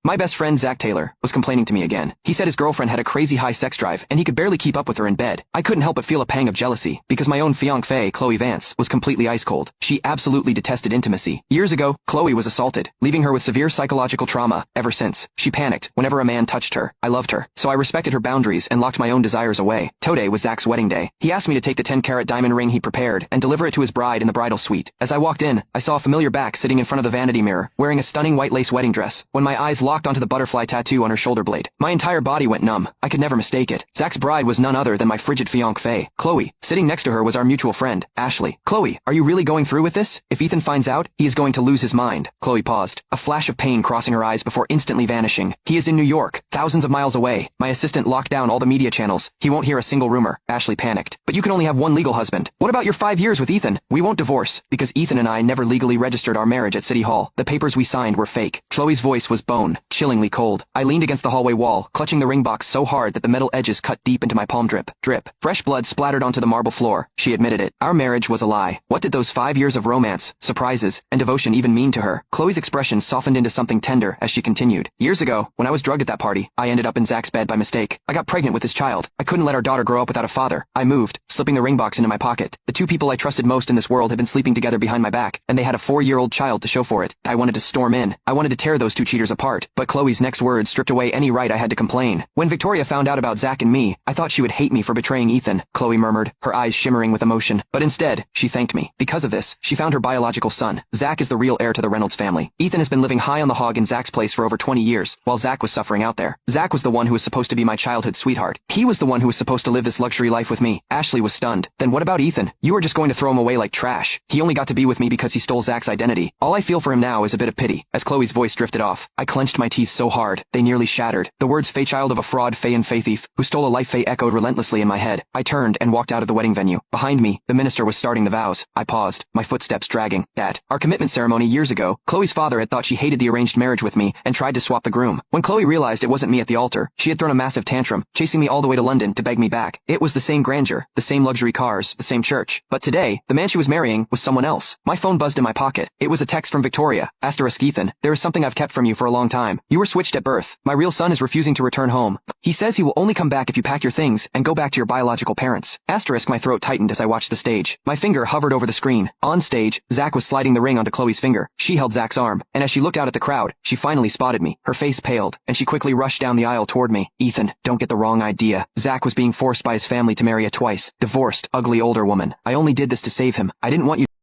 My best friend Zach Taylor was complaining to me again. He said his girlfriend had a crazy high sex drive and he could barely keep up with her in bed. I couldn't help but feel a pang of jealousy because my own fiancée, Chloe Vance, was completely ice cold. She absolutely detested intimacy. Years ago, Chloe was assaulted, leaving her with severe psychological trauma. Ever since, she panicked whenever a man touched her. I loved her, so I respected her boundaries and locked my own desires away. Today was Zach's wedding day. He asked me to take the 10-carat diamond ring he prepared and deliver it to his bride in the bridal suite. As I walked in, I saw a familiar back sitting in front of the vanity mirror, wearing a stunning white lace wedding dress. When my eyes locked onto the butterfly tattoo on her shoulder blade, my entire body went numb. I could never mistake it. Zach's bride was none other than my frigid fiancée, Chloe. Sitting next to her was our mutual friend, Ashley. Chloe, are you really going through with this? If Ethan finds out, he is going to lose his mind. Chloe paused, a flash of pain crossing her eyes before instantly vanishing. He is in New York, thousands of miles away. My assistant locked down all the media channels. He won't hear a single rumor. Ashley panicked. But you can only have one legal husband. What about your 5 years with Ethan? We won't divorce, because Ethan and I never legally registered our marriage at City Hall. The papers we signed were fake. Chloe's voice was bone, chillingly cold. I leaned against the hallway wall, clutching the ring box so hard that the metal edges cut deep into my palm. Drip, drip. Fresh blood splattered onto the marble floor. She admitted it. Our marriage was a lie. What did those 5 years of romance, surprises, and devotion even mean to her? Chloe's expression softened into something tender as she continued. Years ago, when I was drugged at that party, I ended up in Zach's bed by mistake. I got pregnant with his child. I couldn't let our daughter grow up without a father. I moved, slipping the ring box into my pocket. The two people I trusted most in this world had been sleeping together behind my back, and they had a 4-year-old child to show for it. I wanted to storm in. I wanted to tear those two cheaters apart, but Chloe's next words stripped away any right I had to complain. When Victoria found out about Zach and me, I thought she would hate me for betraying Ethan, Chloe murmured, her eyes shimmering with emotion. But instead, she thanked me. Because of this, she found her biological son. Zach is the real heir to the Reynolds family. Ethan has been living high on the hog in Zach's place for over 20 years, while Zach was suffering out there. Zach was the one who was supposed to be my childhood sweetheart. He was the one who was supposed to live this luxury life with me. Ashley was stunned. Then what about Ethan? You were just going to throw him away like trash. He only got to be with me because he stole Zach's identity. All I feel for him now is a bit of pity. As Chloe's voice drifted off, I clenched my teeth so hard, they nearly shattered. The words "Fae child of a fraud, Fae and Fae thief, who stole a life" Fae echoed relentlessly in my head. I turned and walked out of the wedding venue. Behind me, the minister was starting the vows. I paused, my footsteps dragging. At our commitment ceremony years ago, Chloe's father had thought she hated the arranged marriage with me and tried to swap the groom. When Chloe realized it wasn't me at the altar, she had thrown a massive tantrum, chasing me all the way to London to beg me back. It was the same grandeur, the same luxury cars, the same church. But today, the man she was marrying was someone else. My phone buzzed in my pocket. It was a text from Victoria. Asterisk Ethan, there is something I've kept from you for a long time. You were switched at birth. My real son is refusing to return home. He says he will only come back if you pack your things and go back to your biological parents. Asterisk, my throat tightened as I watched the stage. My finger hovered over the screen. On stage, Zach was sliding the ring onto Chloe's finger. She held Zach's arm, and as she looked out at the crowd, she finally spotted me. Her face paled, and she quickly rushed down the aisle toward me. Ethan, don't get the wrong idea. Zach was being forced by his family to marry a twice divorced, ugly older woman. I only did this to save him. I didn't want you